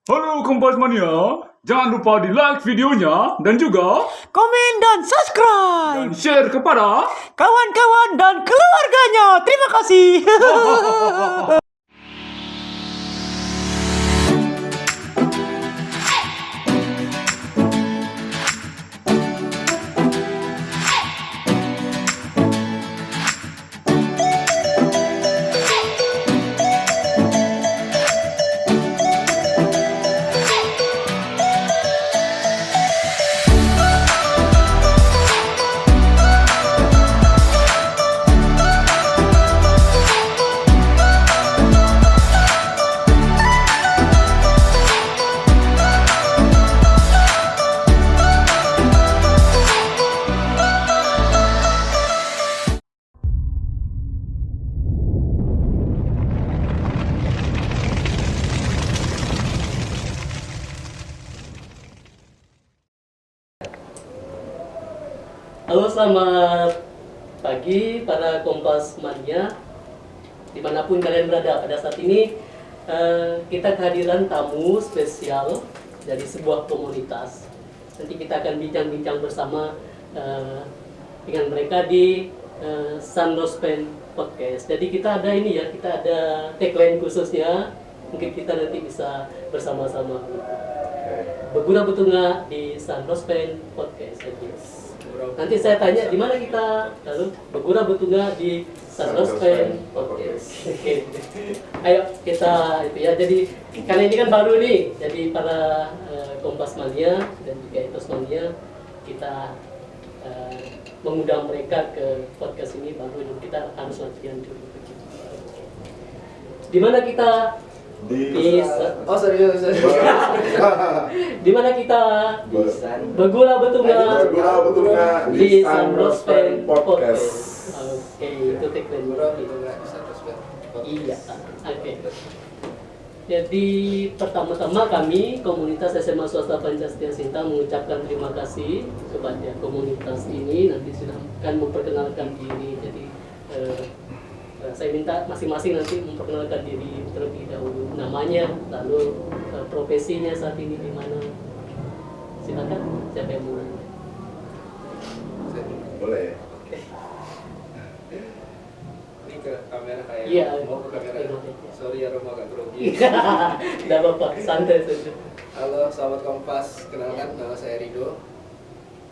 Halo Kompas Mania, jangan lupa di like videonya dan juga komen dan subscribe dan share kepada kawan-kawan dan keluarganya. Terima kasih. Halo, selamat pagi para Kompas Mania, dimanapun kalian berada pada saat ini. Kita kehadiran tamu spesial dari sebuah komunitas. Nanti kita akan bincang-bincang bersama dengan mereka di Sunrose Podcast. Jadi kita ada ini ya, kita ada tagline khususnya. Mungkin kita nanti bisa bersama-sama berguna betunga di Sunrose Podcast. Nanti saya tanya di mana kita lalu berguna betunga di Sunrose Podcast. Ayo kita itu ya. Jadi karena ini kan baru nih, jadi para Kompas Mania dan juga Ethos Mania, kita mengundang mereka ke podcast ini baru, dan kita harus latihan dulu. Di mana kita di mana kita berguna betunga di Sunrose Podcast. Oke, itu tagline iya. Oke. Jadi pertama-tama kami komunitas SMA Swasta Pancasila Sinta mengucapkan terima kasih kepada komunitas ini. Nanti sudah akan memperkenalkan diri. Jadi saya minta masing-masing nanti memperkenalkan diri terlebih dahulu, namanya, lalu profesinya saat ini di mana. Silakan, siapa yang mulai? Boleh ya? Ini ke kamera kayak Iya. mau ke kamera. Sorry ya Romo, agak grogi. Tidak apa-apa, santai saja. Halo sahabat Kompas, kenalkan nama saya Rido.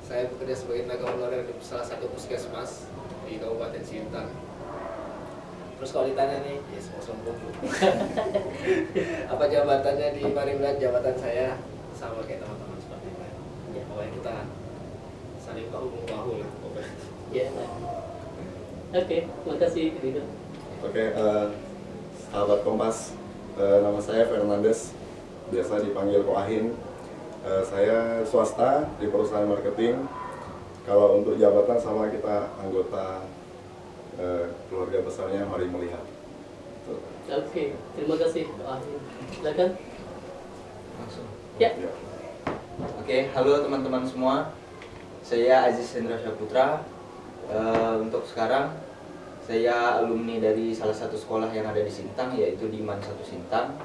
Saya bekerja sebagai tenaga honorer di salah satu puskesmas di Kabupaten Sintang. Terus kalau ditanya nih, ya semua sombong. Apa jabatannya di Marimland? Jabatan saya sama kayak teman-teman seperti ini. Ya, pokoknya kita saling bahu-bahu lah pokoknya. Ya. Oke, makasih Rido. Oke, sahabat Kompas, nama saya Fernandes, biasa dipanggil Koahin. Saya swasta di perusahaan marketing. Kalau untuk jabatan sama kita anggota keluarga besarnya Mari Melihat. Oke, terima kasih Pak Ahli. Silakan. Langsung. Ya. Ya. Oke, halo teman-teman semua. Saya Aziz Hendra Syaputra. Untuk sekarang saya alumni dari salah satu sekolah yang ada di Sintang, yaitu di MAN 1 Sintang.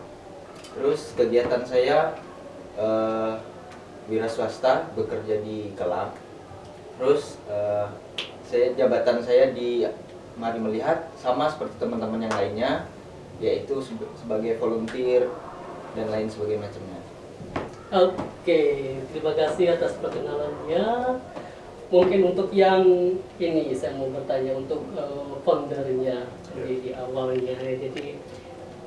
Terus kegiatan saya wira swasta, bekerja di Kelang. Terus jabatan saya di Mari Melihat sama seperti teman-teman yang lainnya, yaitu sebagai volunteer dan lain sebagainya macamnya. Oke, terima kasih atas perkenalannya. Mungkin untuk yang ini saya mau bertanya untuk foundernya di awalnya. Jadi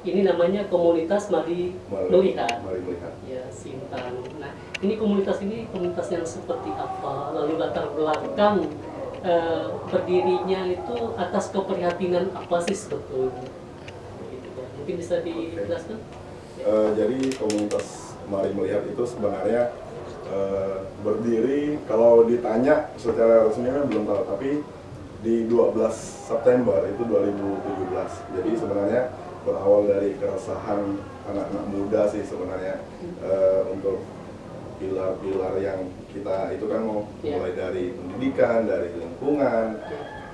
ini namanya komunitas Mari Melihat. Mari Melihat. Ya, Sintang. Nah, ini komunitas yang seperti apa? Lalu latar belakang berdirinya itu atas keprihatinan apa sih sebetulnya? Gitu ya. Mungkin bisa dijelaskan? Jadi komunitas Mari Melihat itu sebenarnya berdiri, kalau ditanya secara resmi kan belum tahu, tapi di 12 September itu 2017. Jadi sebenarnya berawal dari keresahan anak-anak muda sih sebenarnya, untuk pilar-pilar yang kita itu kan mau mulai dari pendidikan, dari lingkungan,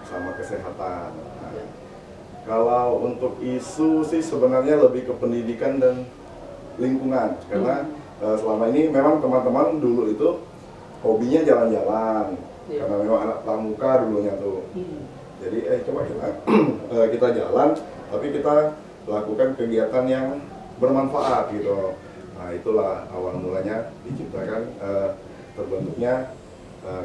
sama kesehatan. Nah, kalau untuk isu sih sebenarnya lebih ke pendidikan dan lingkungan karena selama ini memang teman-teman dulu itu hobinya jalan-jalan karena memang anak pramuka dulunya tuh. Jadi coba kita jalan tapi kita lakukan kegiatan yang bermanfaat gitu. Nah itulah awal mulanya diciptakan terbentuknya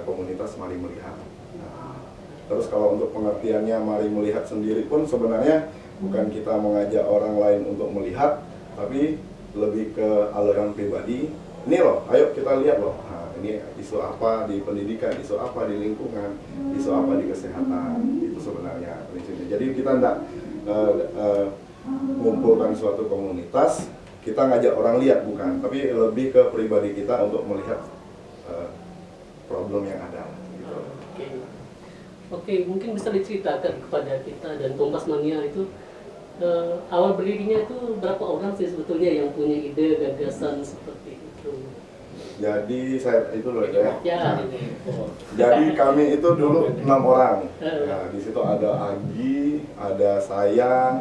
komunitas Mari Melihat. Nah, terus kalau untuk pengertiannya Mari Melihat sendiri pun sebenarnya bukan kita mengajak orang lain untuk melihat, tapi lebih ke aliran pribadi. Ini loh, ayo kita lihat loh. Nah, ini isu apa di pendidikan, isu apa di lingkungan, isu apa di kesehatan. Itu sebenarnya prinsipnya. Jadi kita tidak mengumpulkan suatu komunitas, kita ngajak orang lihat bukan, tapi lebih ke pribadi kita untuk melihat problem yang ada. Gitu. Oke, mungkin bisa diceritakan kepada kita dan Kompas Mania itu awal berdirinya itu berapa orang sih sebetulnya yang punya ide gagasan seperti itu? Jadi saya itu loh ya. Ya. Jadi kami itu dulu 6 orang. Nah, di situ ada Agi, ada saya,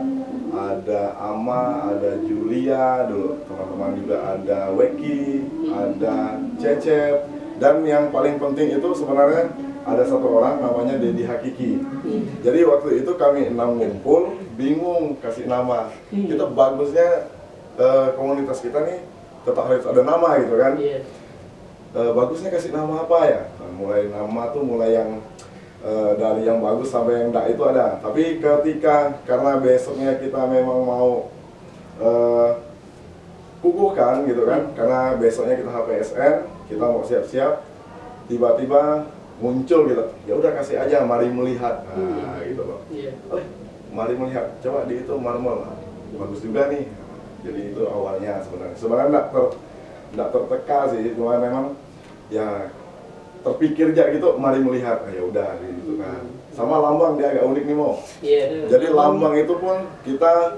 ada Ama, ada Julia, dulu teman-teman juga ada Weki, ada Cecep, dan yang paling penting itu sebenarnya ada satu orang namanya Dedi Hakiki. Jadi waktu itu kami 6 ngumpul, bingung kasih nama. Kita bagusnya komunitas kita nih tetap harus ada nama gitu kan. Bagusnya kasih nama apa ya? Nah, mulai nama tuh mulai yang dari yang bagus sampai yang enggak itu ada. Tapi ketika karena besoknya kita memang mau kukuhkan gitu kan, karena besoknya kita HPSN, kita mau siap-siap, tiba-tiba muncul gitu. Ya udah kasih aja Mari Melihat. Nah, gitu loh. Mari Melihat. Coba di itu marmol. Bagus juga nih. Jadi itu awalnya sebenarnya. Sebenarnya enggak terteka sih, cuma memang ya terpikir aja gitu Mari Melihat. Ya udah gitu kan. Sama lambang dia agak unik nih Mo. Jadi lambang itu pun kita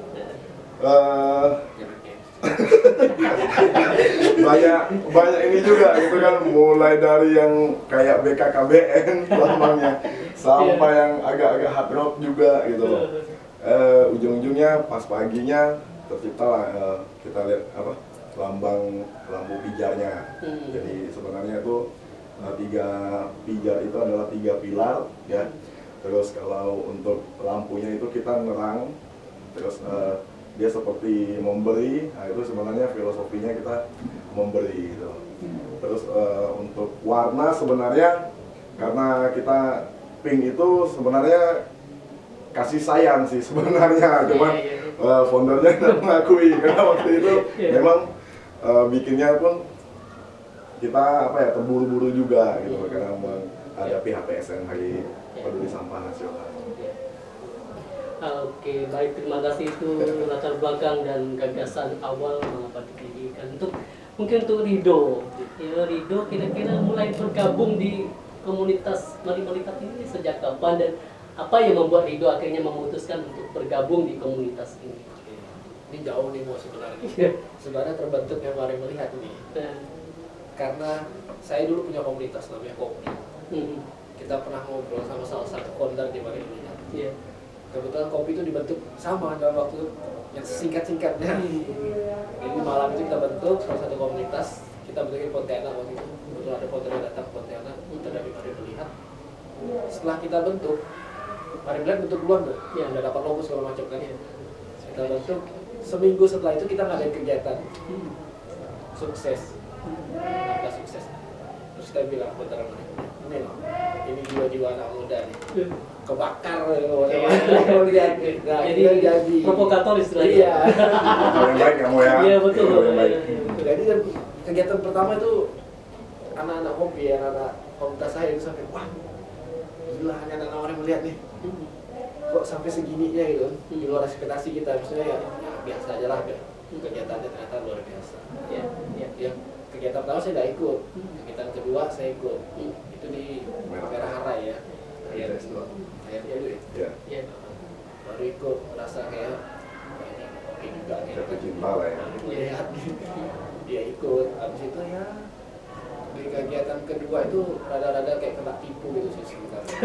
banyak ini juga gitu kan, mulai dari yang kayak BKKBN lambangnya sampai yang agak-agak hard rock juga gitu. Ujung-ujungnya pas paginya terciptalah kita lihat apa lambang lampu pijarnya. Jadi sebenarnya itu 3 pijar itu adalah 3 pilar ya. Terus kalau untuk lampunya itu kita nerang, terus dia seperti memberi. Nah itu sebenarnya filosofinya kita memberi gitu. Terus untuk warna sebenarnya karena kita pink itu sebenarnya kasih sayang sih sebenarnya, cuman foundernya tidak mengakui karena waktu itu memang bikinnya pun kita apa ya terburu-buru juga gitu karena menghadapi HPSN Hari Peduli Sampah Nasional. Oke, baik, terima kasih itu latar belakang dan gagasan awal mengapa didirikan. Mungkin untuk Rido, ya Rido kira-kira mulai bergabung di komunitas Mari Melihat ini sejak kapan dan apa yang membuat Rido akhirnya memutuskan untuk bergabung di komunitas ini? Ini jauh nih Mo sebenarnya. Sebenarnya terbentuknya Mari Melihat ini karena saya dulu punya komunitas namanya Kopi. Kita pernah ngobrol sama salah satu founder di Mari Melihat. Kebetulan Kopi itu dibentuk sama dalam waktu yang singkat-singkatnya. Jadi malam itu kita bentuk salah satu komunitas, kita bentukin Pontianak waktu itu. Kebetulan ada founder yang datang Pontianak, kita dari Mari Melihat. Setelah kita bentuk, Mari Melihat bentuk duluan tuh, udah dapat logo segala macam kan. Kita bentuk, seminggu setelah itu kita ngadain kegiatan. Sukses. Nah, sukses. Terus kita bilang founder ini loh, ini jiwa-jiwa anak muda nih. Kebakar lihat. Nah, jadi provokator istilahnya. Iya. Yang baik kamu ya. Iya betul. Jadi kegiatan pertama itu anak-anak hobi, anak-anak komunitas saya itu sampai wah, gila hanya anak orang melihat nih. Kok sampai segininya gitu, di luar ekspektasi kita. Maksudnya ya biasa aja lah, kegiatannya ternyata luar biasa. Ya, kegiatan pertama saya nggak ikut, kegiatan kedua saya ikut. Itu di Merah Harai ya. Ayat dulu ya. Baru ikut merasa kayak ini oke juga nih. Jatuh cinta lah ya. Lihat dia ikut, abis itu ya di kegiatan kedua itu rada-rada kayak kena tipu gitu sih sebenarnya.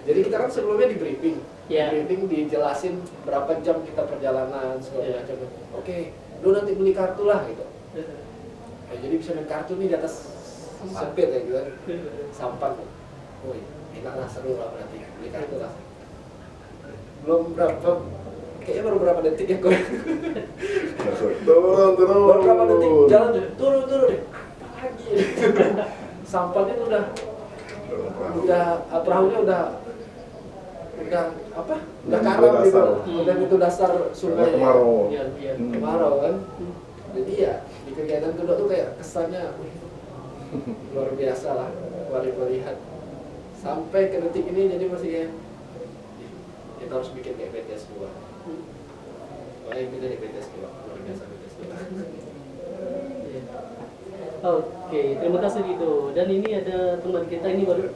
Jadi kita kan sebelumnya di briefing, Iya. dijelasin berapa jam kita perjalanan segala Iya. macam. Oke, lu nanti beli kartu lah gitu. Ya, jadi bisa main kartu nih di atas sepit ya gitu kan, sampan. Woi, enak lah, seru lah berarti beli kartu lah. Belum berapa, kayaknya baru berapa detik ya gue. Turun. Baru berapa detik jalan turun deh. Lagi. Sampannya tuh udah perahunya udah apa? Udah karam gitu. Udah itu dasar sungai. Kemarau. Iya, iya. Kemarau kan. Jadi ya di kegiatan kedua tuh kayak kesannya wih, luar biasa lah, melihat sampai ke detik ini. Jadi masih kayak kita harus bikin kayak BTS 2. Paling kita di BTS 2, luar biasa BTS 2. Oke, terima kasih Rido. Dan ini ada teman kita ini baru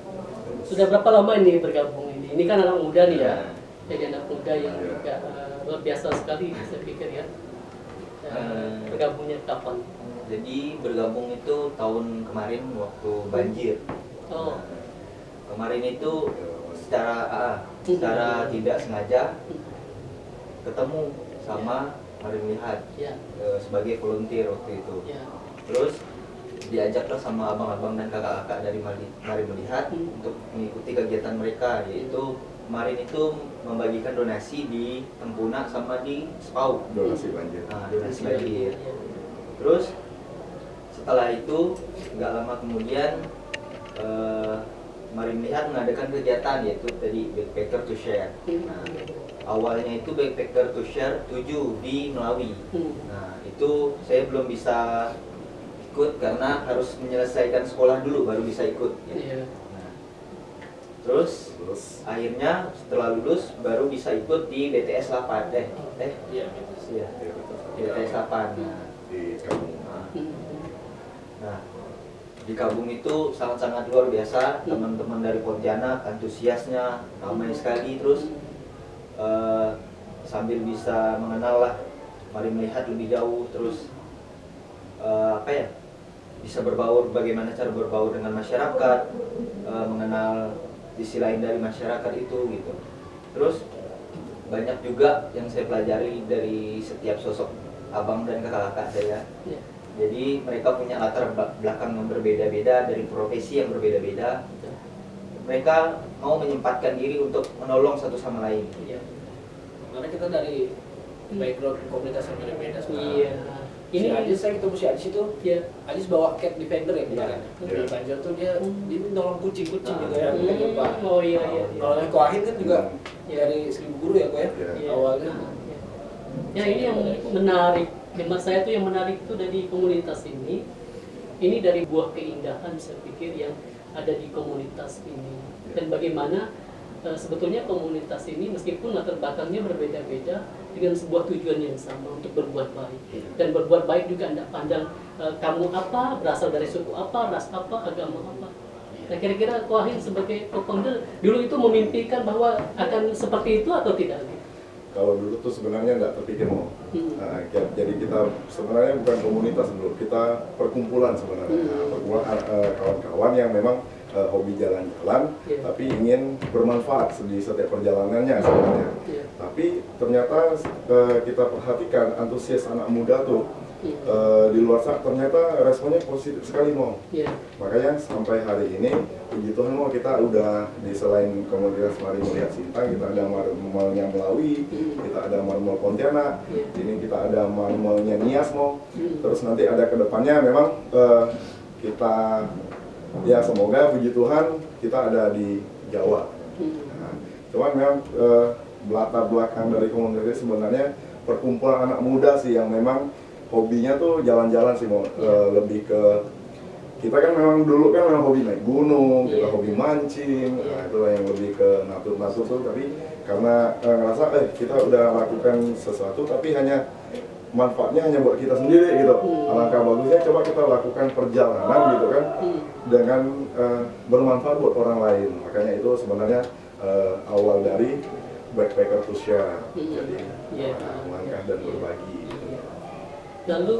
sudah berapa lama ini bergabung ini? Ini kan anak muda nih ya. Jadi anak muda yang juga luar biasa sekali saya pikir ya. Bergabungnya kapan? Jadi bergabung itu tahun kemarin waktu banjir. Oh, Kemarin itu secara tidak sengaja ketemu sama Mari Melihat ya, sebagai volunteer waktu itu. ya. Terus diajaklah sama abang-abang dan kakak-kakak dari Mari Melihat untuk mengikuti kegiatan mereka, yaitu kemarin itu membagikan donasi di Tempuna sama di Spau. Donasi banjir. Nah, donasi banjir. Ya. Terus setelah itu nggak lama kemudian Mari Melihat mengadakan kegiatan, yaitu tadi Backpacker to Share. Nah, awalnya itu Backpacker to Share 7 di Melawi. Nah, itu saya belum bisa ikut karena harus menyelesaikan sekolah dulu baru bisa ikut. Iya. Nah, terus akhirnya setelah lulus baru bisa ikut di BTS 8 Iya, iya, BTS 8. Nah, Di kampung. nah, di Kabung itu sangat-sangat luar biasa. Teman-teman dari Pontianak antusiasnya ramai sekali. Terus sambil bisa mengenal lah Mari Melihat lebih jauh. Terus bisa berbaur, bagaimana cara berbaur dengan masyarakat, mengenal sisi lain dari masyarakat itu gitu. Terus banyak juga yang saya pelajari dari setiap sosok abang dan kakak-kakak saya. Ya. Jadi mereka punya latar belakang yang berbeda-beda, dari profesi yang berbeda-beda. Mereka mau menyempatkan diri untuk menolong satu sama lain. Iya. Karena kita dari background komunitas yang berbeda. Iya. Ini Ajis, saya ketemu si Ajis itu, Ya. Ajis bawa cat defender ya kemarin. Iya. Di banjir tuh dia nolong kucing-kucing gitu ya. Oh iya iya. Kalau yang Koahin kan juga Iya. dari 1000 guru ya kok ya. Iya. Iya. Awalnya. Ya ini yang menarik, hemat saya tuh yang menarik itu dari komunitas ini dari buah keindahan saya pikir yang ada di komunitas ini. Dan bagaimana sebetulnya komunitas ini meskipun latar belakangnya berbeda-beda dengan sebuah tujuan yang sama untuk berbuat baik. Dan berbuat baik juga tidak pandang kamu apa, berasal dari suku apa, ras apa, agama apa. Nah kira-kira Koahin sebagai co-founder dulu itu memimpikan bahwa akan seperti itu atau tidak? Kalau dulu tuh sebenarnya nggak terpikir mau. Nah, jadi kita sebenarnya bukan komunitas dulu, kita perkumpulan sebenarnya. Perkumpulan kawan-kawan yang memang hobi jalan-jalan, Iya. tapi ingin bermanfaat di setiap perjalanannya sebenarnya. Iya. Tapi ternyata kita perhatikan antusias anak muda tuh di luar sana ternyata responnya positif sekali mau. Iya. Makanya sampai hari ini puji Tuhan mau kita udah di selain komunitas Mari Melihat Sintang, kita ada marmelnya Melawi, kita ada marmel Pontianak, ini kita ada marmelnya Nias mau. Terus nanti ada kedepannya memang kita ya semoga puji Tuhan kita ada di Jawa. Nah, cuman memang latar belakang dari komunitas sebenarnya perkumpulan anak muda sih yang memang hobinya tuh jalan-jalan sih mau lebih ke kita kan memang dulu kan memang hobi naik gunung, kita hobi mancing, nah itu yang lebih ke natur-natur tuh. Tapi karena ngerasa kita udah lakukan sesuatu tapi hanya manfaatnya hanya buat kita sendiri gitu. Alangkah bagusnya coba kita lakukan perjalanan gitu kan dengan bermanfaat buat orang lain. Makanya itu sebenarnya awal dari Backpacker to Share. Jadi melangkah dan berbagi. Lalu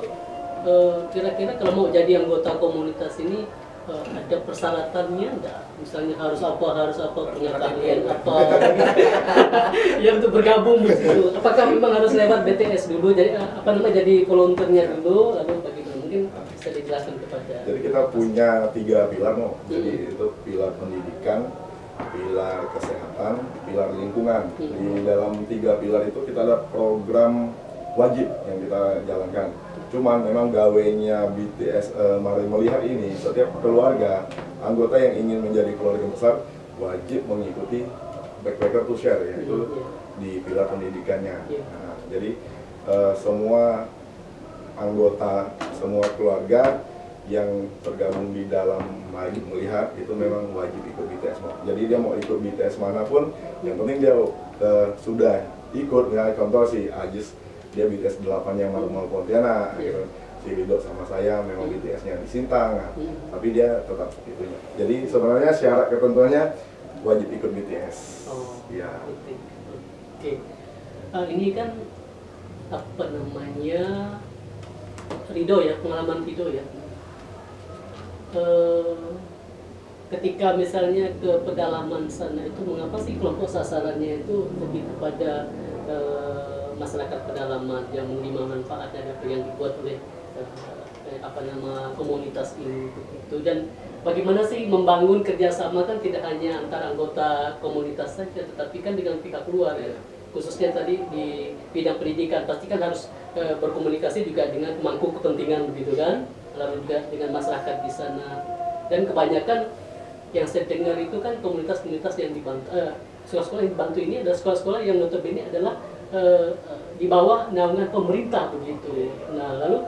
kira-kira kalau mau jadi anggota komunitas ini ada persyaratannya enggak? Misalnya harus apa pengetahuan apa ya untuk bergabung di situ. Apakah memang harus lewat BTS dulu jadi jadi volunteernya dulu lalu bagaimana? Mungkin bisa dijelaskan kepada. Jadi kita punya 3 pilar Jadi itu pilar pendidikan, pilar kesehatan, pilar lingkungan. Di dalam 3 pilar itu kita ada program wajib yang kita jalankan. Cuman memang gawenya BTS Mari Melihat ini, setiap keluarga, anggota yang ingin menjadi keluarga besar wajib mengikuti Backpacker to Share, yaitu di pilar pendidikannya. Nah, jadi semua anggota, semua keluarga yang tergabung di dalam Mari Melihat itu memang wajib ikut BTS. Jadi dia mau ikut BTS manapun, yang penting dia sudah ikut. Misalnya contoh si Ajis, dia BTS 8 yang Marumal Pontianak, gitu. Si Rido sama saya memang BTS-nya di Sintang, tapi dia tetap itunya. Jadi sebenarnya syarat ketentuannya wajib ikut BTS. Ya. Oke. Ini kan Rido ya, pengalaman Rido ya. Ketika misalnya ke pedalaman sana itu mengapa sih kelompok sasarannya itu lebih kepada masyarakat pedalaman yang menerima manfaat dari apa yang dibuat oleh komunitas ini begitu, dan bagaimana sih membangun kerjasama kan tidak hanya antara anggota komunitas saja tetapi kan dengan pihak luar ya, khususnya tadi di bidang pendidikan pasti kan harus berkomunikasi juga dengan pemangku kepentingan begitu kan, lalu juga dengan masyarakat di sana, dan kebanyakan yang saya dengar itu kan komunitas-komunitas yang dibantu sekolah-sekolah yang dibantu ini adalah sekolah-sekolah yang notabene adalah di bawah naungan pemerintah begitu. Nah lalu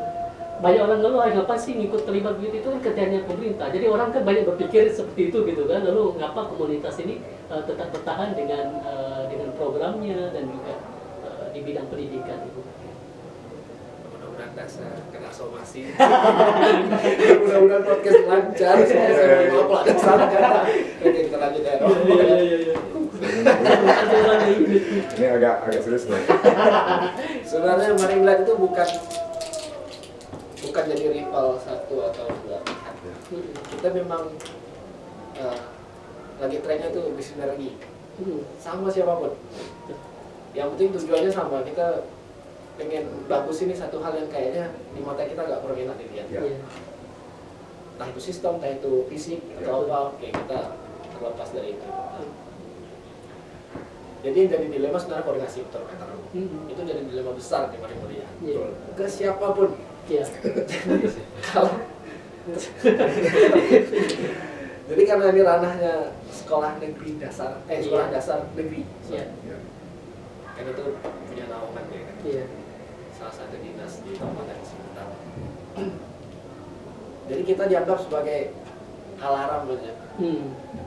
banyak orang ngeluh, ngapa sih ngikut terlibat begitu, itu kan kerjanya pemerintah. Jadi orang kan banyak berpikir seperti itu gitu kan. Lalu ngapa komunitas ini tetap bertahan dengan programnya dan juga di bidang pendidikan itu. Mudah-mudahan dasar kena somasi. Mudah-mudahan podcast lancar. Maaf lah ada salah kata. Oke kita lanjut ya. Iya. Ini agak serius nih. Sebenarnya Mari Melihat itu bukan jadi rival satu atau dua. Kita memang lagi trennya tuh bersinergi sama siapapun. Yang penting tujuannya sama, kita pengen bagus ini satu hal yang kayaknya di mata kita nggak pernah enak dilihat. Entah itu sistem, entah itu fisik atau apa, oke kita terlepas dari itu. Jadi yang jadi dilema sebenarnya koordinasi, betul kata kamu. Itu jadi dilema besar di Mari Melihat. Ke siapapun. Kalau jadi karena ini ranahnya sekolah negeri dasar, sekolah dasar negeri. Kan itu punya naungan ya kan. Salah satu dinas di Kabupaten Sintang. Jadi kita dianggap sebagai alarm aja.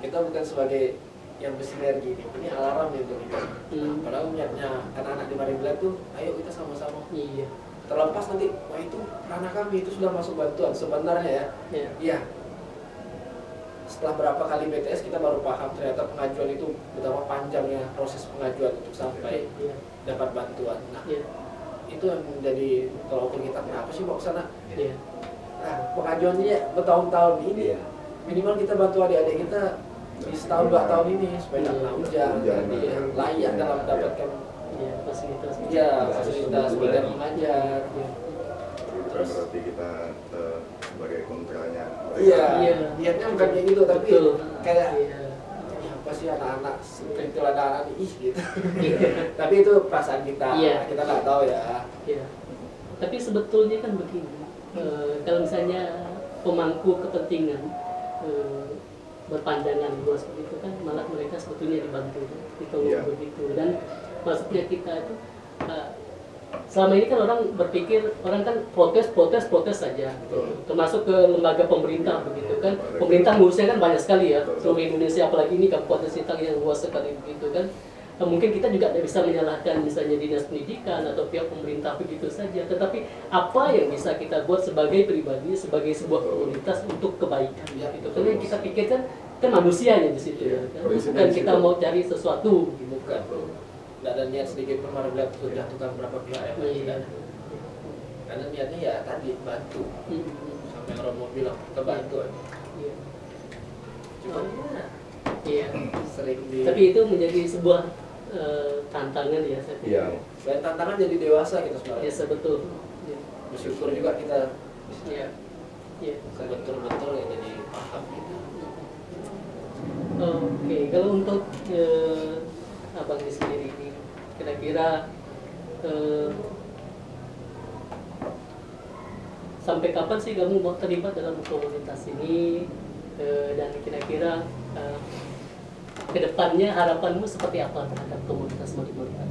Kita bukan sebagai yang bersinergi ini alarm yang terlibat. Padahal niatnya anak-anak di Mari Melihat tuh, ayo kita sama-sama. Terlepas nanti, wah itu ranah kami, itu sudah masuk bantuan sebenarnya ya. Iya. Setelah berapa kali BTS kita baru paham ternyata pengajuan itu betapa panjangnya proses pengajuan untuk sampai dapat bantuan. Nah, itu yang menjadi kalaupun kita kenapa sih mau ke sana? Nah, pengajuannya bertahun-tahun ini minimal kita bantu adik-adik kita di setahun 2 tahun ini supaya tidak kena hujan, jadi layak dalam mendapatkan fasilitas dan mengajar. Terus berarti kita sebagai kontranya. Niatnya bukan kayak gitu, tapi kayak apa sih anak-anak perintil anak-anak gitu. Tapi itu perasaan kita, kita nggak tahu ya. Tapi sebetulnya kan begini, kalau misalnya pemangku kepentingan berpandangan luas begitu kan, malah mereka sebetulnya dibantu, ditolong begitu. Dan maksudnya kita itu selama ini kan orang berpikir, orang kan protes saja, termasuk ke lembaga pemerintah begitu kan. Pemerintah ngurusnya kan banyak sekali ya, seluruh Indonesia, apalagi ini Kabupaten Sintang yang luas sekali begitu kan. Mungkin kita juga tidak bisa menyalahkan misalnya dinas pendidikan atau pihak pemerintah begitu saja, tetapi apa yang bisa kita buat sebagai pribadi, sebagai sebuah komunitas untuk kebaikan gitu. Karena yang kita pikirkan kan manusianya di situ ya, kan? Bukan kita mau cari sesuatu gitu. Bukan. Tidak ada niat sedikit pun Mari Melihat untuk jatuhkan berapa pihak ya. karena niatnya ya tadi bantu. Sampai orang mau bilang kita bantu aja. Iya. Cuma ya Iya. sering di. Tapi itu menjadi sebuah tantangan ya saya pikir. Iya. Selain tantangan jadi dewasa kita sebenarnya. Ya sebetul. Ya. Bersyukur juga kita Iya. Iya. betul-betul ya jadi paham gitu. Oke, kalau untuk abang ini sendiri ini kira-kira sampai kapan sih kamu mau terlibat dalam komunitas ini dan kira-kira kedepannya harapanmu seperti apa terhadap komunitas Mari Melihat?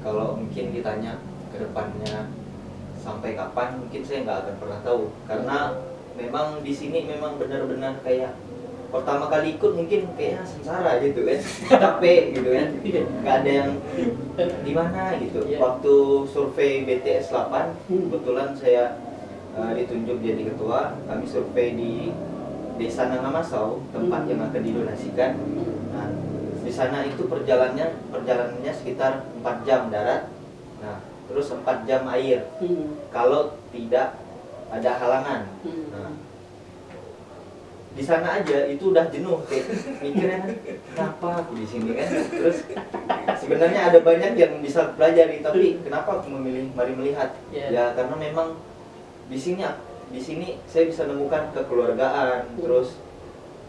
Kalau mungkin ditanya ke depannya sampai kapan, mungkin saya nggak akan pernah tahu. Karena memang di sini memang benar-benar kayak pertama kali ikut mungkin kayaknya sengsara gitu kan, capek gitu kan, nggak ada yang di mana gitu. Iya. Waktu survei BTS 8, kebetulan saya ditunjuk jadi ketua. Kami survei di Desa Nangamasau, tempat yang akan didonasikan. Nah, di sana itu perjalanannya sekitar 4 jam darat, nah terus 4 jam air kalau tidak ada halangan. Nah, di sana aja itu udah jenuh kayak mikirnya kan, kenapa aku di sini kan. Terus sebenarnya ada banyak yang bisa pelajari, tapi kenapa aku memilih Mari Melihat? Yeah. Ya karena memang di sini saya bisa menemukan kekeluargaan. Terus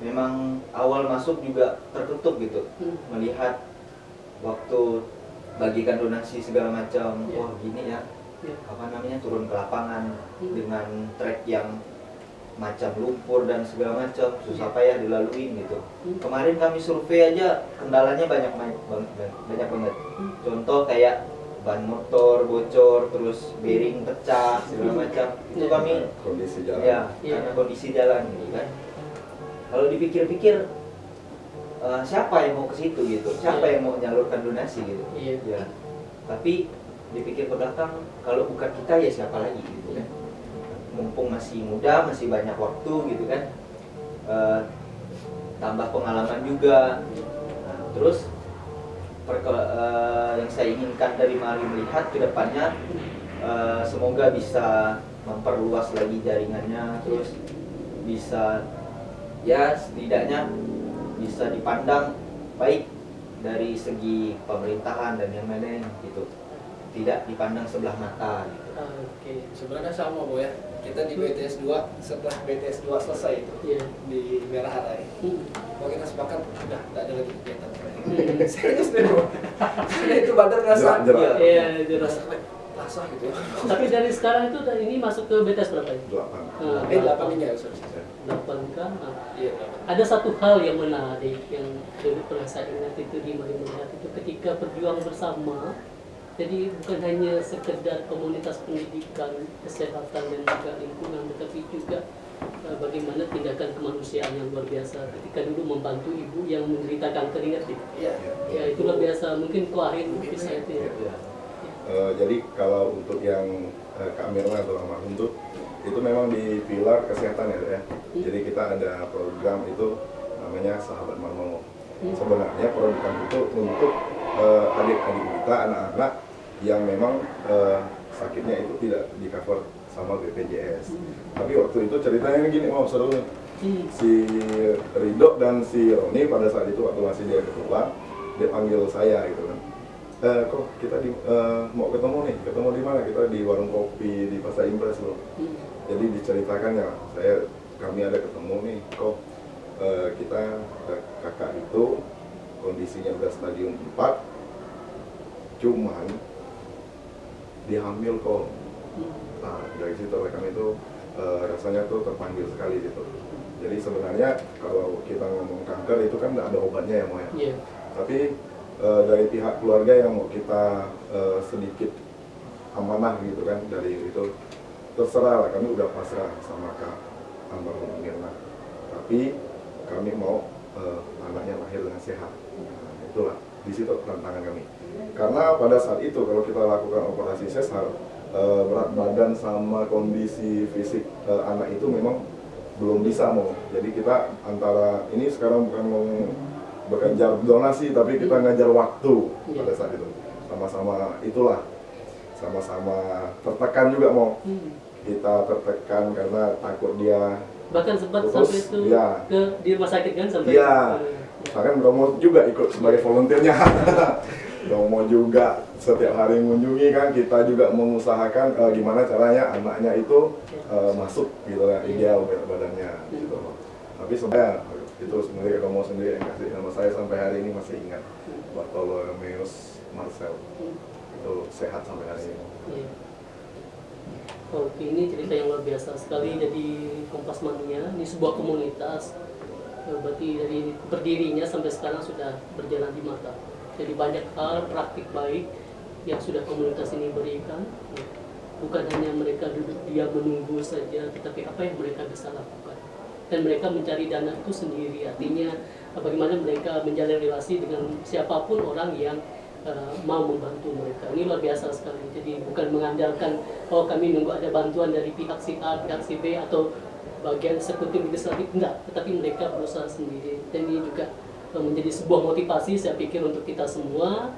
memang awal masuk juga tertutup gitu, melihat waktu bagikan donasi segala macam. Yeah. Wah gini ya, Yeah. apa namanya, turun ke lapangan dengan trek yang macam lumpur dan segala macam, susah payah dilalui gitu. Kemarin kami survei aja kendalanya banyak banget. Contoh kayak ban motor bocor, terus bearing pecah segala macam. Itu kami Kondisi jalan. ya Iya. karena kondisi jalan gitu kan. Kalau dipikir-pikir siapa yang mau ke situ gitu? Siapa Iya. yang mau menyalurkan donasi gitu? Iya. Ya. Tapi dipikir ke belakang, kalau bukan kita ya siapa lagi gitu kan. Mumpung masih muda, masih banyak waktu gitu kan, tambah pengalaman juga. Nah, terus yang saya inginkan dari Mari Melihat ke depannya, semoga bisa memperluas lagi jaringannya, terus bisa ya setidaknya bisa dipandang baik dari segi pemerintahan dan yang lain-lain gitu, tidak dipandang sebelah mata gitu. Oke. Sebenarnya sama Bu ya. Kita di BTS 2, setelah BTS 2 selesai itu Iya. di Merah Harai. Kalau kita sepakat udah tidak ada lagi kegiatan. Serius deh Bu. Karena itu Badar ngerasa Jerak. Iya, jelas. rasa gitu ya. Tapi dari sekarang itu ini masuk ke BTS berapa ya? 8. 8 ini ya Ustaz. 8 kan? Iya, 8. Ada satu hal yang menarik yang dulu pernah saya ingat itu di Mari Melihat itu ketika berjuang bersama. Jadi bukan hanya sekedar komunitas pendidikan, kesehatan dan juga lingkungan, tetapi juga bagaimana tindakan kemanusiaan yang luar biasa ketika dulu membantu ibu yang menderita kanker, ingat ya? Iya. Ya itu luar biasa, mungkin Ko Ahin bisa itu ya. Jadi kalau untuk yang Kak Mirna atau almarhum itu memang di pilar kesehatan ya. Jadi kita ada program itu namanya Sahabat Marmomo. Sebenarnya program itu untuk adik-adik kita, anak-anak yang memang sakitnya itu tidak di cover sama BPJS. Tapi waktu itu ceritanya gini, seru nih. Si Ridho dan si Roni pada saat itu waktu masih dia ketua, dia panggil saya gitu kan. Kok kita mau ketemu di mana? Kita di warung kopi di Pasar Impres loh. Jadi diceritakan ya, kami ada ketemu nih, kok kita kakak itu kondisinya udah stadium 4, cuman dia hamil kok. Nah, dari situ kami itu rasanya tuh terpanggil sekali gitu. Jadi sebenarnya kalau kita ngomong kanker itu kan nggak ada obatnya ya Mo ya. Iya. Tapi dari pihak keluarga yang mau kita sedikit amanah gitu kan, dari itu terserah lah, kami udah pasrah sama Kak almarhum Mirna. Tapi kami mau anaknya lahir dengan sehat. Nah, itulah di situ tantangan kami. Karena pada saat itu kalau kita lakukan operasi sesar, berat badan sama kondisi fisik anak itu memang belum bisa mau. Jadi kita antara ini sekarang bukan mau bekerja donasi, tapi kita ngajar waktu pada saat itu. Sama-sama itulah sama-sama tertekan juga mau. Kita tertekan karena takut dia Bahkan sempat putus, sampai itu ya. di rumah sakit kan sampai. Iya. Bahkan Romo juga ikut sebagai volunteernya. Romo juga setiap hari mengunjungi kan, kita juga mengusahakan gimana caranya anaknya itu masuk gitu lah, ideal berat badannya gitu. Tapi sebenarnya itu sendiri Romo sendiri yang kasih nama saya sampai hari ini masih ingat, Bartolomeus Marcel. Itu sehat sampai hari ini. Iya. Oke, ini cerita yang luar biasa sekali. Jadi Kompas Mania ini sebuah komunitas. Berarti dari berdirinya sampai sekarang sudah berjalan 5 tahun. Jadi banyak hal praktik baik yang sudah komunitas ini berikan. Bukan hanya mereka duduk diam menunggu saja, tetapi apa yang mereka bisa lakukan. Dan mereka mencari dana itu sendiri. Artinya bagaimana mereka menjalin relasi dengan siapapun orang yang mau membantu mereka. Ini luar biasa sekali. Jadi bukan mengandalkan kami nunggu ada bantuan dari pihak si A, pihak si B atau bagian eksekutif legislatif, enggak, tetapi mereka berusaha sendiri. Dan ini juga menjadi sebuah motivasi saya pikir untuk kita semua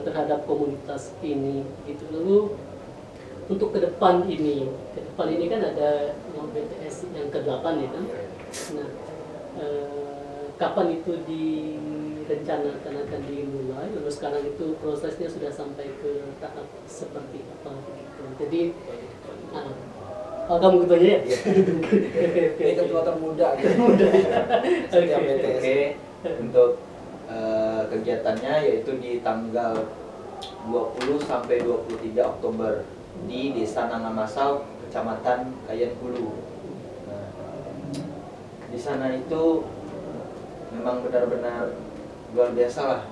terhadap komunitas ini. Gitu. Lalu untuk ke depan ini kan ada BTS yang ke-8 ya kan. Nah, kapan itu direncanakan akan dimulai? Lalu sekarang itu prosesnya sudah sampai ke tahap seperti apa? Gitu. Jadi, kamu ketuanya ya? Ini ketua termuda gitu. Setiap BTS. Oke, untuk kegiatannya yaitu di tanggal 20 sampai 23 Oktober di Desa Nangamasau, Kecamatan Kayan Hulu. Nah, di sana itu memang benar-benar luar biasa lah.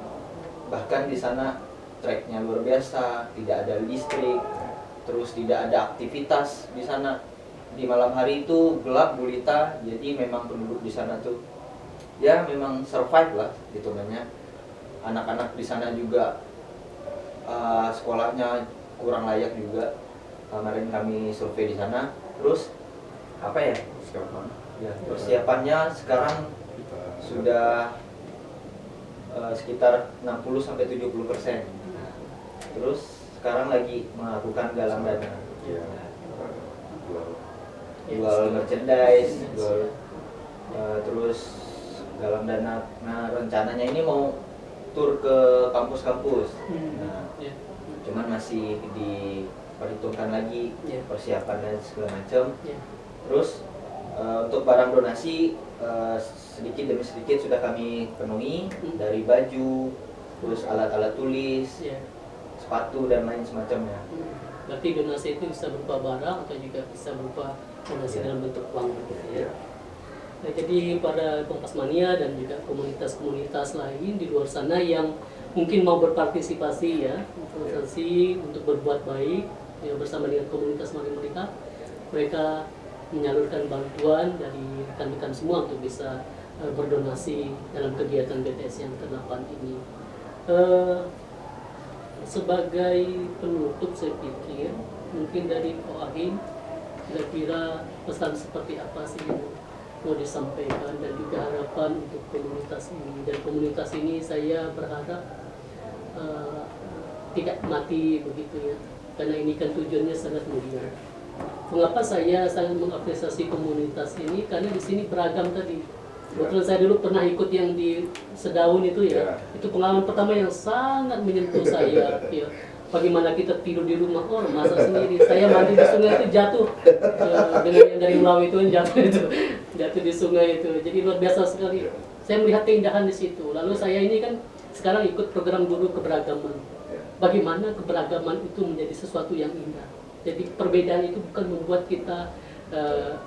Bahkan di sana treknya luar biasa, tidak ada listrik, terus tidak ada aktivitas di sana. Di malam hari itu gelap gulita, jadi memang penduduk di sana tuh ya memang survive lah hitungannya. Anak-anak di sana juga sekolahnya kurang layak juga. Kemarin kami survei di sana. Terus apa ya? Persiapannya sekarang sudah sekitar 60-70%. Terus sekarang lagi melakukan galang dana, jual merchandise, terus galang dana. Nah, rencananya ini mau tur ke kampus-kampus. Nah, cuman masih diperhitungkan lagi persiapan dan segala macam. Terus untuk barang donasi sedikit demi sedikit sudah kami penuhi, dari baju, terus alat-alat tulis, sepatu dan lain semacamnya. Berarti donasi itu bisa berupa barang atau juga bisa berupa donasi dalam bentuk uang gitu ya. Nah, jadi para Kompas Mania dan juga komunitas-komunitas lain di luar sana yang mungkin mau berpartisipasi ya, untuk berbuat baik ya, bersama dengan komunitas mereka menyalurkan bantuan dari rekan-rekan semua untuk bisa berdonasi dalam kegiatan BTS yang ke-8 ini. Sebagai penutup saya pikir mungkin dari Ko Ahim kira-kira pesan seperti apa sih yang mau disampaikan dan juga harapan untuk komunitas ini. Dan komunitas ini saya berharap tidak mati begitu ya, karena ini kan tujuannya sangat mulia. Mengapa saya sangat mengapresiasi komunitas ini? Karena di sini beragam tadi. Kebetulan saya dulu pernah ikut yang di Sedaun itu ya. Itu pengalaman pertama yang sangat menyentuh saya. Ya. Bagaimana kita tidur di rumah orang, masak sendiri. Saya mandi di sungai itu jatuh dengan yang dari Melawi itu jatuh di sungai itu. Jadi luar biasa sekali. Saya melihat keindahan di situ. Lalu saya ini kan sekarang ikut program guru keberagaman. Bagaimana keberagaman itu menjadi sesuatu yang indah. Jadi perbedaan itu bukan membuat kita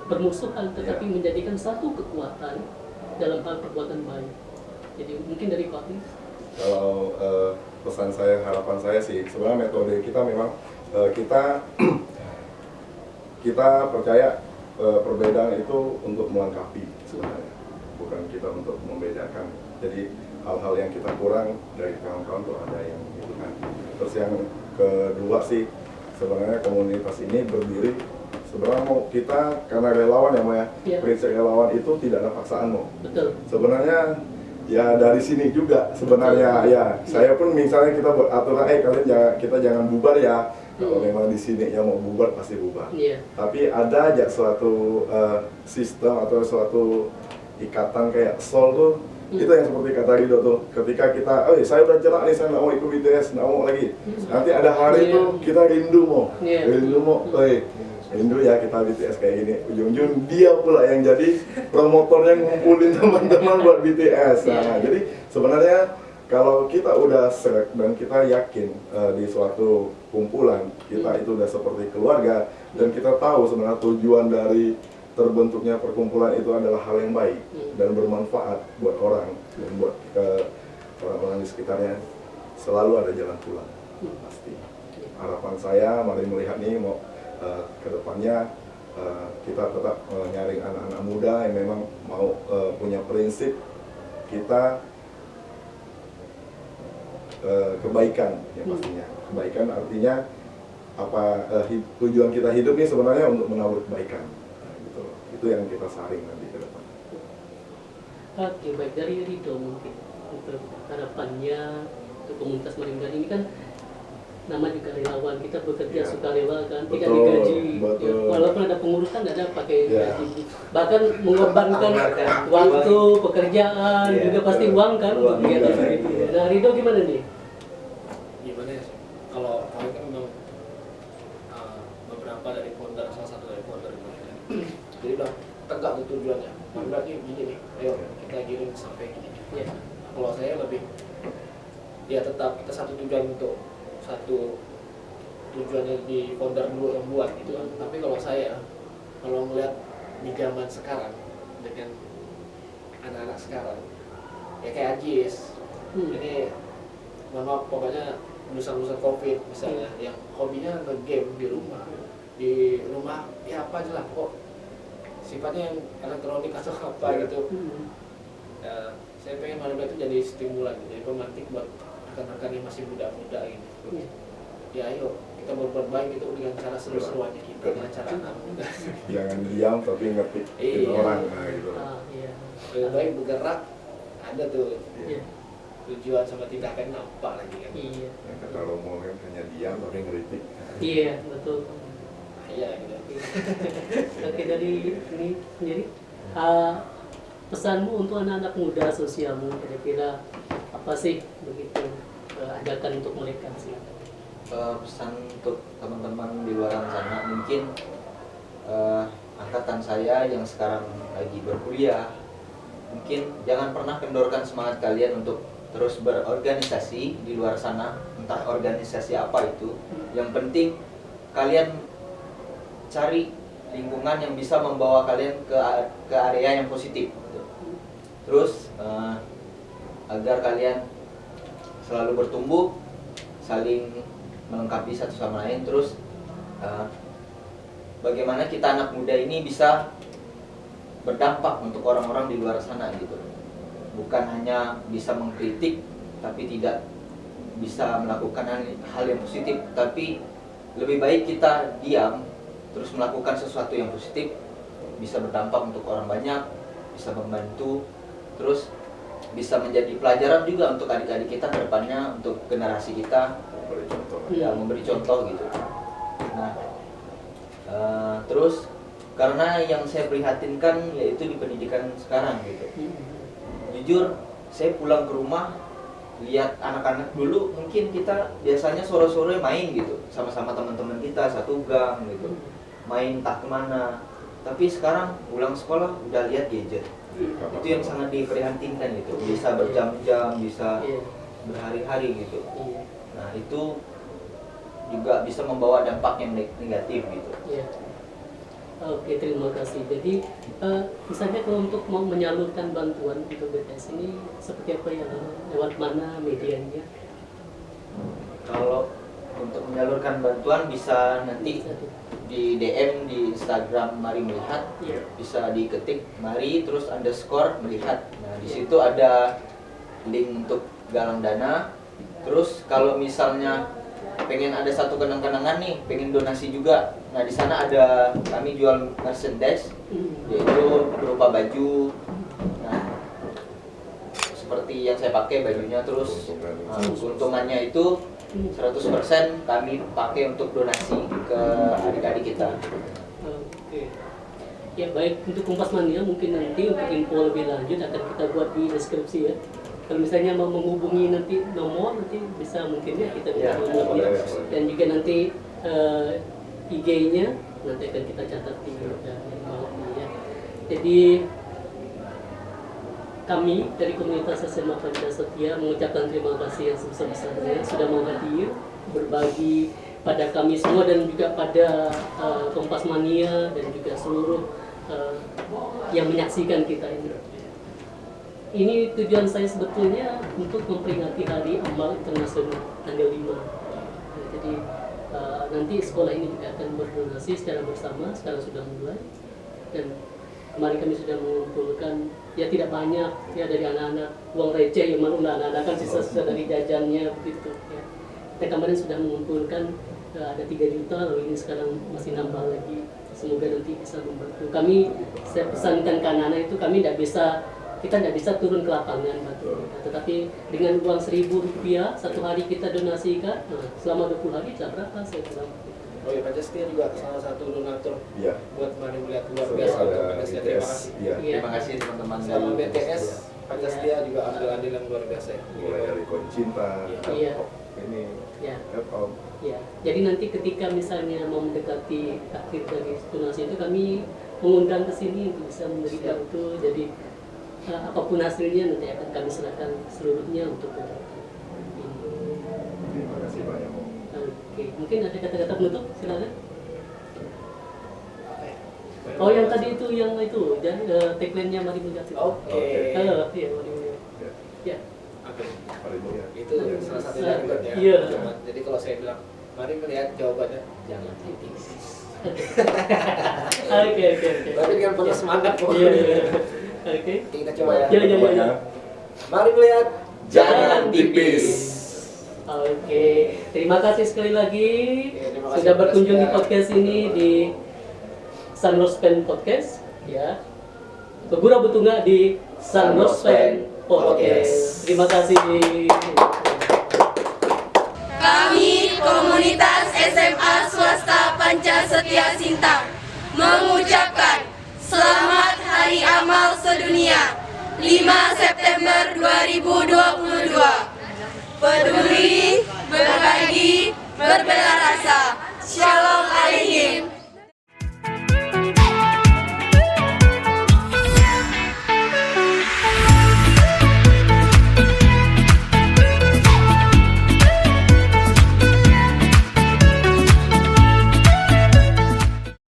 bermusuhan, tetapi menjadikan satu kekuatan dalam hal perbuatan baik. Jadi mungkin dari Pak Ahim. Kalau pesan saya, harapan saya sih, sebenarnya metode kita memang kita percaya perbedaan itu untuk melengkapi sebenarnya, bukan kita untuk membedakan. Jadi hal-hal yang kita kurang dari kawan-kawan tuh ada yang gitu kan. Terus yang kedua sih, sebenarnya komunitas ini berdiri sebenarnya mau kita karena relawan ya, Mo ya. Prinsip relawan itu tidak ada paksaan, Mo. Betul. Sebenarnya ya dari sini juga sebenarnya. Ya saya pun misalnya kita buat aturan kalian kita jangan bubar ya, Kalau memang di sini yang mau bubar pasti bubar. Iya. Tapi ada aja suatu sistem atau suatu ikatan kayak soul tuh, itu yang seperti kata Rido tuh, ketika kita, saya udah cerak nih, saya nggak mau ikut BTS, nggak mau lagi. Nanti ada hari tuh kita rindu mau, rindu ya kita BTS kayak gini. Ujung-ujung dia pula yang jadi promotornya ngumpulin teman-teman buat BTS. Nah, jadi sebenarnya kalau kita udah seret dan kita yakin di suatu kumpulan kita itu udah seperti keluarga dan kita tahu sebenarnya tujuan dari terbentuknya perkumpulan itu adalah hal yang baik dan bermanfaat buat orang dan buat orang-orang di sekitarnya, selalu ada jalan pulang pasti. Harapan saya mari melihat nih mau ke depannya kita tetap nyaring anak-anak muda yang memang mau punya prinsip kita kebaikan ya pastinya. Kebaikan artinya apa tujuan kita hidup ini sebenarnya untuk menabur kebaikan. Itu yang kita saring nanti ke depan. Oke, baik dari Rido mungkin untuk harapannya untuk komunitas Maringga ini kan nama juga relawan, kita bekerja sukarela kan, tidak digaji. Ya, walaupun ada pengurus kan tidak ada pakai gaji. Bahkan mengorbankan waktu, pekerjaan, juga pasti uang kan untuk kegiatan seperti itu. Nah, Rido gimana nih? Gimana ya? Kalau kami kan memang beberapa dari founder, salah satu dari founder jadi udah tegak tuh tujuannya. Berarti gini nih, ayo kita giring sampai gini. Ya. Kalau saya lebih, ya tetap kita satu tujuan untuk satu tujuannya di founder dulu yang buat gitu kan. Tapi kalau saya, kalau melihat di zaman sekarang dengan anak-anak sekarang, ya kayak Ajis, ini mohon maaf pokoknya lulusan COVID misalnya, yang hobinya nge-game di rumah ya apa aja lah kok sifatnya yang elektronik atau apa gitu. Ya, saya pengen Maringga itu jadi stimulan, jadi pemantik buat rekan-rekan yang masih muda-muda gitu. Ya ayo kita berbuat baik itu dengan cara seru-seru aja kita, dengan cara anak muda. Jangan diam tapi ngetik orang gitu. Lebih baik bergerak, ada tuh tujuan sama tindakan nampak lagi kan. Iya. Yang kata Romo kan hanya diam tapi ngeritik. Iya, betul. Iya gitu. Oke, dari ini sendiri pesanmu untuk anak-anak muda sosialmu kira-kira apa sih begitu ajakan untuk mereka sih? Pesan untuk teman-teman di luar sana, mungkin angkatan saya yang sekarang lagi berkuliah, mungkin jangan pernah kendorkan semangat kalian untuk terus berorganisasi di luar sana, entah organisasi apa itu. Yang penting kalian cari lingkungan yang bisa membawa kalian ke area yang positif gitu. Terus agar kalian selalu bertumbuh, saling melengkapi satu sama lain. Terus bagaimana kita anak muda ini bisa berdampak untuk orang-orang di luar sana gitu. Bukan hanya bisa mengkritik tapi tidak bisa melakukan hal yang positif, tapi lebih baik kita diam terus melakukan sesuatu yang positif, bisa berdampak untuk orang banyak, bisa membantu, terus bisa menjadi pelajaran juga untuk adik-adik kita ke depannya, untuk generasi kita, memberi contoh gitu. Nah, terus karena yang saya prihatinkan yaitu di pendidikan sekarang gitu. Jujur, saya pulang ke rumah lihat anak-anak dulu, mungkin kita biasanya sore-sore main gitu sama-sama teman-teman kita satu gang gitu, main tak kemana. Tapi sekarang pulang sekolah udah lihat gadget. Itu yang sangat diprihatinkan gitu, bisa berjam-jam, bisa berhari-hari gitu. Nah itu juga bisa membawa dampak yang negatif gitu. Oke, terima kasih. Jadi misalnya kalau untuk mau menyalurkan bantuan untuk BTS ini seperti apa ya, lewat mana medianya? Kalau untuk menyalurkan bantuan bisa nanti di DM di Instagram Mari Melihat, bisa diketik Mari terus underscore melihat. Nah di situ ada link untuk galang dana. Terus kalau misalnya pengen ada satu kenang-kenangan nih, pengen donasi juga. Nah di sana ada kami jual merchandise, yaitu berupa baju. Nah seperti yang saya pakai bajunya, terus keuntungannya itu 100% kami pakai untuk donasi ke adik-adik kita. Oke. Ya baik, untuk Kompas Mania mungkin nanti untuk info lebih lanjut akan kita buat di deskripsi ya. Kalau misalnya mau menghubungi nanti nomor nanti bisa mungkin ya kita bisa menghubungi dan juga nanti IG-nya nanti akan kita catat di bawah ini ya. Jadi kami dari komunitas SMA Pancasetia mengucapkan terima kasih yang sebesar-besarnya sudah mau hadir berbagi pada kami semua dan juga pada Kompas Mania dan juga seluruh yang menyaksikan kita ini. Ini tujuan saya sebetulnya untuk memperingati Hari Amal Internasional tanggal 5. Jadi nanti sekolah ini juga akan berdonasi secara bersama, sekarang sudah mulai. Dan kemarin kami sudah mengumpulkan, ya tidak banyak ya dari anak-anak, uang receh yang malu anak-anak kan sisa-sisa dari jajannya begitu. Ya. Kita kemarin sudah mengumpulkan ada 3 juta, lalu ini sekarang masih nambah lagi. Semoga nanti bisa membantu. Saya pesankan ke anak-anak itu kita tidak bisa turun ke lapangan bantu mereka. Tetapi dengan uang Rp1.000 satu hari kita donasikan, selama 20 hari bisa berapa saya bilang. Oh ya, Pancasetia juga salah satu donatur Iya. buat Mari Melihat, luar biasa untuk Pancasetia. Terima kasih. Iya. Iya. Terima kasih teman-teman Sama dari BTS, Pancasetia juga ambil andil yang luar biasa ya. Mulai dari Koin Cinta, Iya. ini, Ya. Help. Ya, jadi nanti ketika misalnya mau mendekati akhir dari donasi itu kami mengundang ke sini untuk bisa memberi bantu. Jadi apapun hasilnya nanti akan kami serahkan seluruhnya untuk ini. Terima kasih banyak. Oke, mungkin ada kata-kata penutup, silakan. Oh, yang tadi itu jadi tagline-nya Mari Melihat. Oke. Iya, Mari Melihat. Ya. Ya. Oke. Mari melihat. Itu salah satu jargon ya. Iya. Jadi kalau saya bilang Mari Melihat, jawabannya jangan kritis. Oke. Tapi dengan penuh semangat kok. Iya. Oke. Kita coba ya. Iya. Mari melihat, Jangan tipis. Oke, terima kasih sekali lagi Terima kasih sudah berkunjung di Mas. podcast ini di Sunrose Pen Podcast ya. Begura Betunga di Sunrose Pen Podcast. Terima kasih. Kami komunitas SMA swasta Pancasetia Sintang mengucapkan Selamat Hari Amal Sedunia 5 September 2022